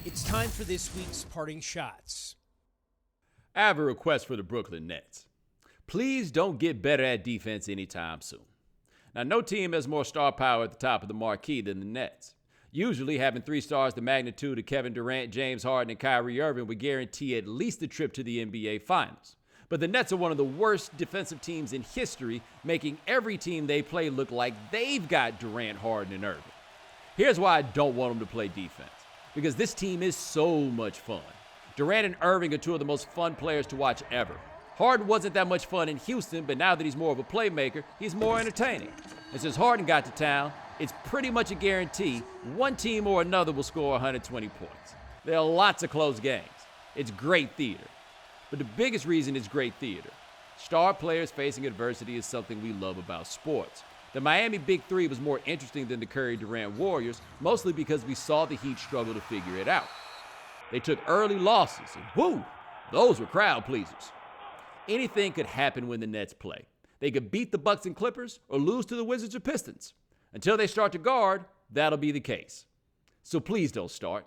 It's time for this week's parting shots. I have a request for the Brooklyn Nets. Please don't get better at defense anytime soon. Now, no team has more star power at the top of the marquee than the Nets. Usually, having 3 stars the magnitude of Kevin Durant, James Harden, and Kyrie Irving would guarantee at least a trip to the NBA Finals. But the Nets are one of the worst defensive teams in history, making every team they play look like they've got Durant, Harden, and Irving. Here's why I don't want them to play defense. Because this team is so much fun. Durant and Irving are 2 of the most fun players to watch ever. Harden wasn't that much fun in Houston, but now that he's more of a playmaker, he's more entertaining. And since Harden got to town, it's pretty much a guarantee one team or another will score 120 points. There are lots of close games. It's great theater. But the biggest reason it's great theater, star players facing adversity is something we love about sports. The Miami Big Three was more interesting than the Curry-Durant Warriors, mostly because we saw the Heat struggle to figure it out. They took early losses, and whoo, those were crowd pleasers. Anything could happen when the Nets play. They could beat the Bucks and Clippers or lose to the Wizards or Pistons. Until they start to guard, that'll be the case. So please don't start.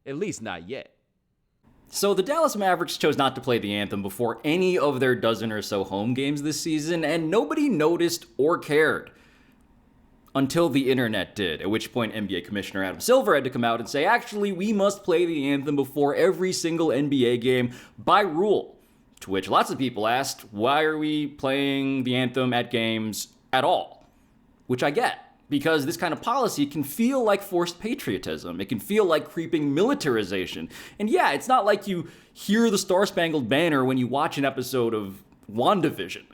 At least not yet. So the Dallas Mavericks chose not to play the anthem before any of their dozen or so home games this season, and nobody noticed or cared. Until the internet did, at which point NBA Commissioner Adam Silver had to come out and say, actually, we must play the anthem before every single NBA game by rule. To which lots of people asked, why are we playing the anthem at games at all? Which I get, because this kind of policy can feel like forced patriotism. It can feel like creeping militarization. And yeah, it's not like you hear the Star-Spangled Banner when you watch an episode of WandaVision.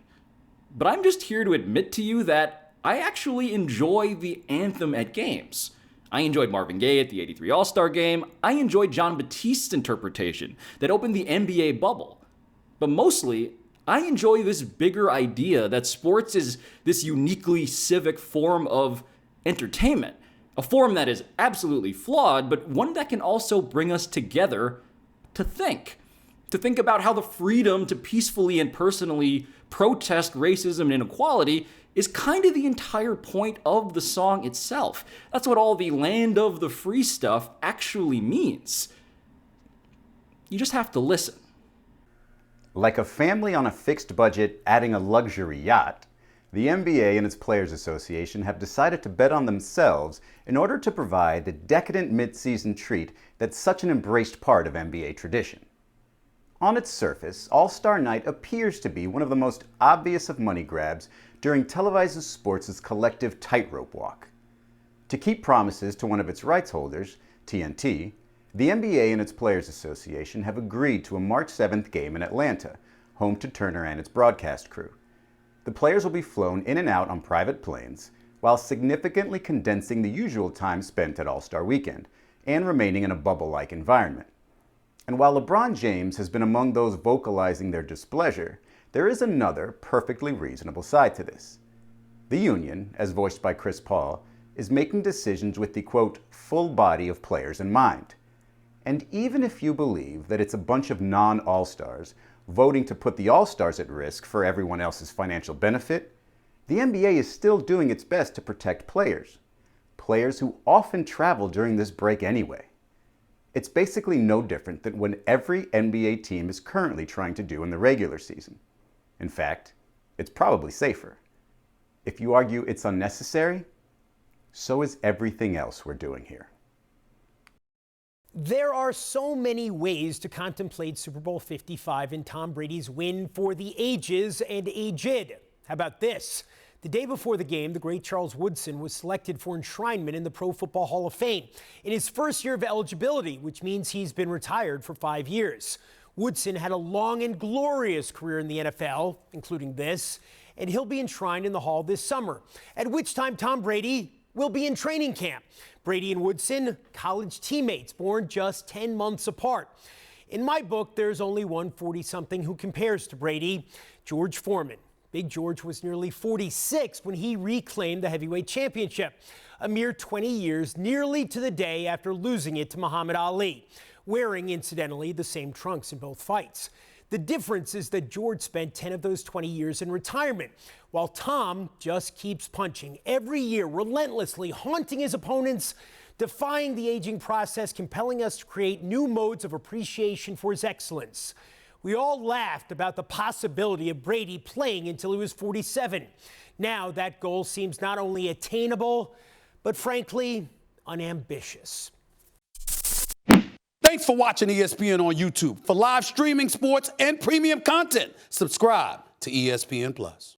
But I'm just here to admit to you that I actually enjoy the anthem at games. I enjoyed Marvin Gaye at the '83 All-Star Game. I enjoyed John Batiste's interpretation that opened the NBA bubble. But mostly, I enjoy this bigger idea that sports is this uniquely civic form of entertainment. A form that is absolutely flawed, but one that can also bring us together to think. To think about how the freedom to peacefully and personally protest racism and inequality is kind of the entire point of the song itself. That's what all the land of the free stuff actually means. You just have to listen. Like a family on a fixed budget adding a luxury yacht, the NBA and its Players Association have decided to bet on themselves in order to provide the decadent mid-season treat that's such an embraced part of NBA tradition. On its surface, All-Star Night appears to be one of the most obvious of money grabs during televised sports' collective tightrope walk. To keep promises to one of its rights holders, TNT, the NBA and its Players Association have agreed to a March 7th game in Atlanta, home to Turner and its broadcast crew. The players will be flown in and out on private planes, while significantly condensing the usual time spent at All-Star Weekend, and remaining in a bubble-like environment. And while LeBron James has been among those vocalizing their displeasure, there is another perfectly reasonable side to this. The union, as voiced by Chris Paul, is making decisions with the, quote, full body of players in mind. And even if you believe that it's a bunch of non-All-Stars voting to put the All-Stars at risk for everyone else's financial benefit, the NBA is still doing its best to protect players who often travel during this break anyway. It's basically no different than what every NBA team is currently trying to do in the regular season. In fact, it's probably safer. If you argue it's unnecessary, so is everything else we're doing here. There are so many ways to contemplate Super Bowl 55 and Tom Brady's win for the ages and aged. How about this? The day before the game, the great Charles Woodson was selected for enshrinement in the Pro Football Hall of Fame in his first year of eligibility, which means he's been retired for 5 years. Woodson had a long and glorious career in the NFL, including this, and he'll be enshrined in the Hall this summer, at which time Tom Brady will be in training camp. Brady and Woodson, college teammates, born just 10 months apart. In my book, there's only one 40-something who compares to Brady, George Foreman. Big George was nearly 46 when he reclaimed the heavyweight championship, a mere 20 years, nearly to the day after losing it to Muhammad Ali, wearing, incidentally, the same trunks in both fights. The difference is that George spent 10 of those 20 years in retirement, while Tom just keeps punching every year, relentlessly haunting his opponents defying the aging process, compelling us to create new modes of appreciation for his excellence. We all laughed about the possibility of Brady playing until he was 47. Now that goal seems not only attainable, but frankly, unambitious. Thanks for watching ESPN on YouTube. For live streaming, sports, and premium content, subscribe to ESPN+.